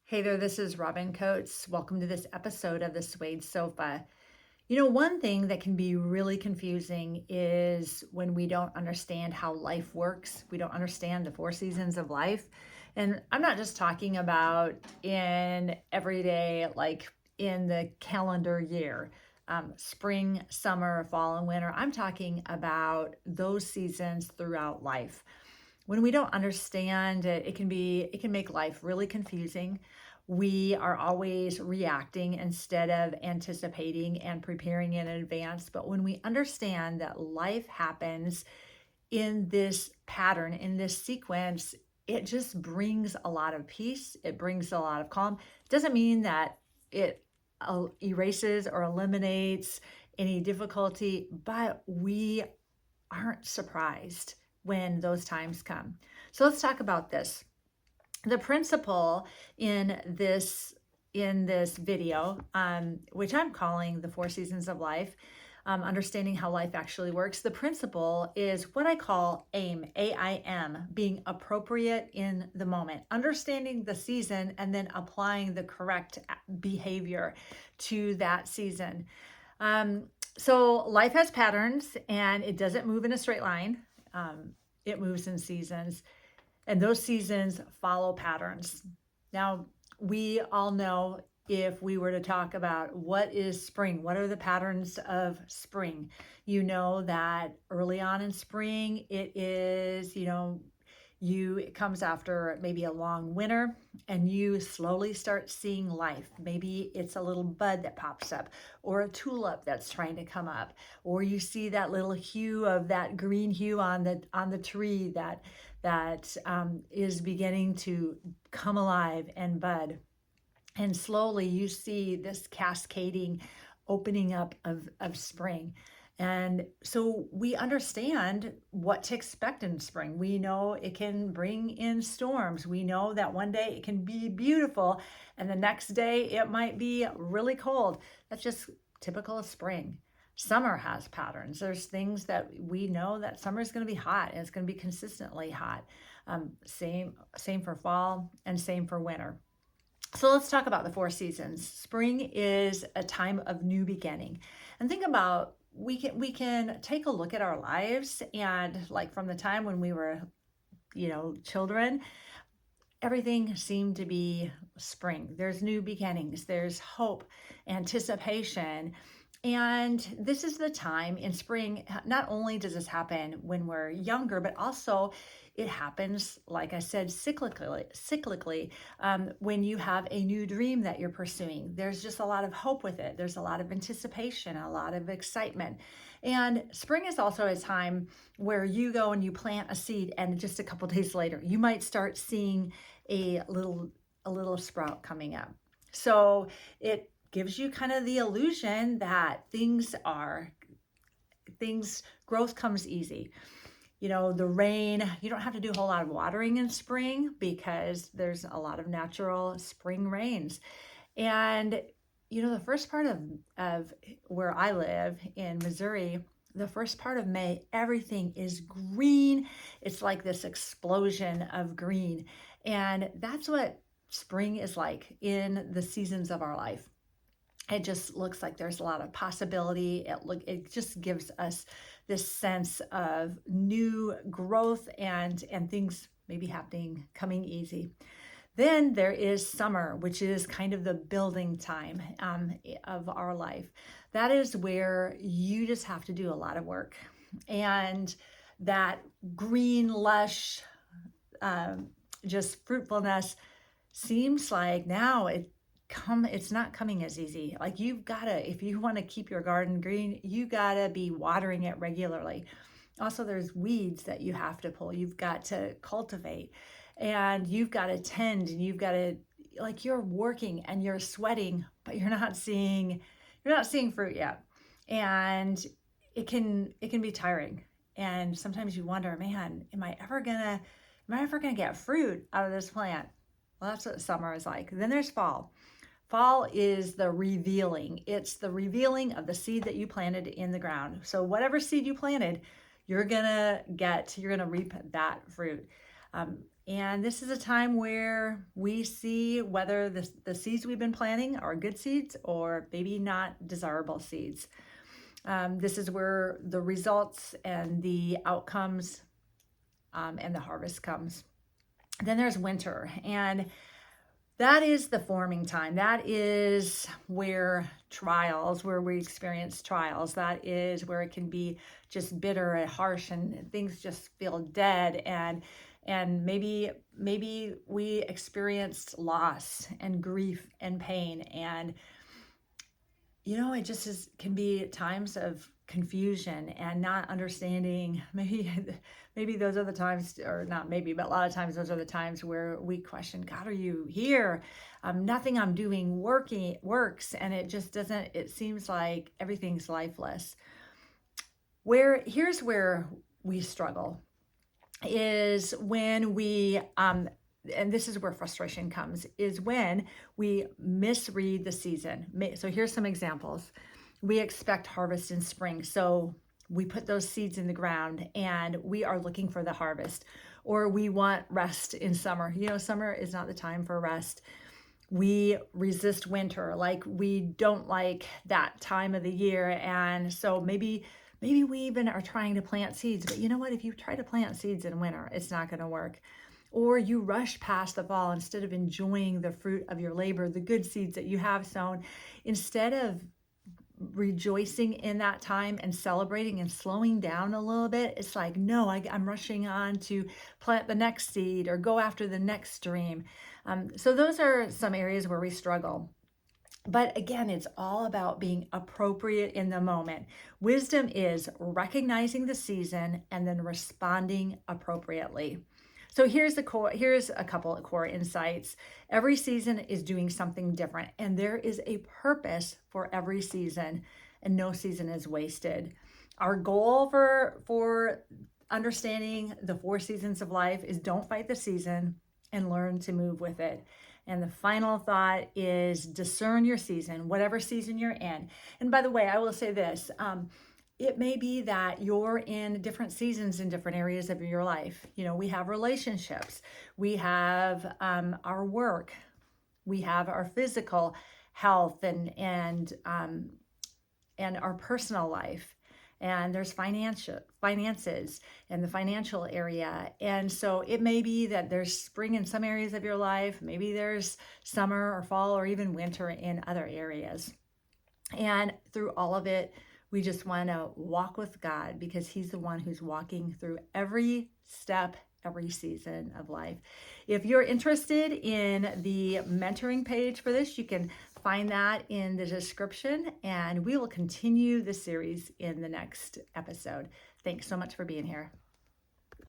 Hey there, this is Robin Coates. Welcome to this episode of the Suede Sofa. One thing that can be really confusing is when we don't understand how life works. We don't understand the four seasons of life. And I'm not just talking about in everyday, like in the calendar year, spring, summer, fall, and winter. I'm talking about those seasons throughout life. When we don't understand it, it can make life really confusing. We are always reacting instead of anticipating and preparing in advance. But when we understand that life happens in this pattern, in this sequence, it just brings a lot of peace. It brings a lot of calm. It doesn't mean that it erases or eliminates any difficulty, but we aren't surprised when those times come. So let's talk about this. The principle in this video, which I'm calling the four seasons of life, understanding how life actually works. The principle is what I call AIM, AIM, being appropriate in the moment, understanding the season and then applying the correct behavior to that season. So life has patterns and it doesn't move in a straight line. It moves in seasons, and those seasons follow patterns. Now, we all know, if we were to talk about what is spring, what are the patterns of spring? You know that early on in spring, it comes after maybe a long winter and you slowly start seeing life. Maybe it's a little bud that pops up or a tulip that's trying to come up, or you see that little hue of that green hue on the tree that is beginning to come alive and bud. And slowly you see this cascading opening up of spring. And so we understand what to expect in spring. We know it can bring in storms. We know that one day it can be beautiful and the next day it might be really cold. That's just typical of spring. Summer has patterns. There's things that we know that summer is going to be hot and it's going to be consistently hot. Same for fall and same for winter. So let's talk about the four seasons. Spring is a time of new beginning. And think about, we can take a look at our lives, and like from the time when we were, children, everything seemed to be spring. There's new beginnings, there's hope, anticipation. And this is the time in spring. Not only does this happen when we're younger, but also it happens, like I said, cyclically, when you have a new dream that you're pursuing. There's just a lot of hope with it. There's a lot of anticipation, a lot of excitement. And spring is also a time where you go and you plant a seed, and just a couple days later, you might start seeing a little sprout coming up. So it gives you kind of the illusion that growth comes easy. The rain, you don't have to do a whole lot of watering in spring because there's a lot of natural spring rains. And the first part of where I live in Missouri, the first part of May, everything is green. It's like this explosion of green. And that's what spring is like in the seasons of our life. It just looks like there's a lot of possibility. It just gives us this sense of new growth and things maybe happening, coming easy. Then there is summer, which is kind of the building time of our life. That is where you just have to do a lot of work. And that green, lush, just fruitfulness seems like now it's not coming as easy. Like, if you want to keep your garden green, you gotta be watering it regularly. Also, there's weeds that you have to pull. You've got to cultivate, and you've got to tend, and you've got to, like, you're working and you're sweating, but you're not seeing fruit yet. And it can be tiring. And sometimes you wonder, man, am I ever gonna get fruit out of this plant? Well, that's what summer is like. Then there's fall. Fall is the revealing. It's the revealing of the seed that you planted in the ground. So whatever seed you planted, you're gonna reap that fruit. And this is a time where we see whether the seeds we've been planting are good seeds or maybe not desirable seeds. This is where the results and the outcomes and the harvest comes. Then there's winter, and that is the forming time. That is where we experience trials. That is where it can be just bitter and harsh, and things just feel dead. And maybe we experienced loss and grief and pain, and it just can be times of confusion and not understanding. Maybe those are the times, or not maybe, but a lot of times those are the times where we question, God, are you here? Nothing I'm doing works, and it just doesn't. It seems like everything's lifeless. Here's where we struggle is when we and this is where frustration comes, is when we misread the season. So here's some examples. We expect harvest in spring, so we put those seeds in the ground and we are looking for the harvest. Or we want rest in summer. Summer is not the time for rest. We resist winter, like we don't like that time of the year. And so maybe we even are trying to plant seeds, but you know what? If you try to plant seeds in winter, it's not going to work. Or you rush past the fall instead of enjoying the fruit of your labor, the good seeds that you have sown. Instead of rejoicing in that time and celebrating and slowing down a little bit, it's like, no, I'm rushing on to plant the next seed or go after the next stream. So those are some areas where we struggle. But again, it's all about being appropriate in the moment. Wisdom is recognizing the season and then responding appropriately. So here's a couple of core insights. Every season is doing something different, and there is a purpose for every season, and no season is wasted. Our goal for understanding the 4 seasons of life is don't fight the season and learn to move with it. And the final thought is discern your season, whatever season you're in. And by the way, I will say this. It may be that you're in different seasons in different areas of your life. We have relationships, we have our work, we have our physical health and our personal life. And there's finances and the financial area. And so it may be that there's spring in some areas of your life. Maybe there's summer or fall or even winter in other areas. And through all of it, we just want to walk with God because He's the one who's walking through every step, every season of life. If you're interested in the mentoring page for this, you can find that in the description, and we will continue the series in the next episode. Thanks so much for being here.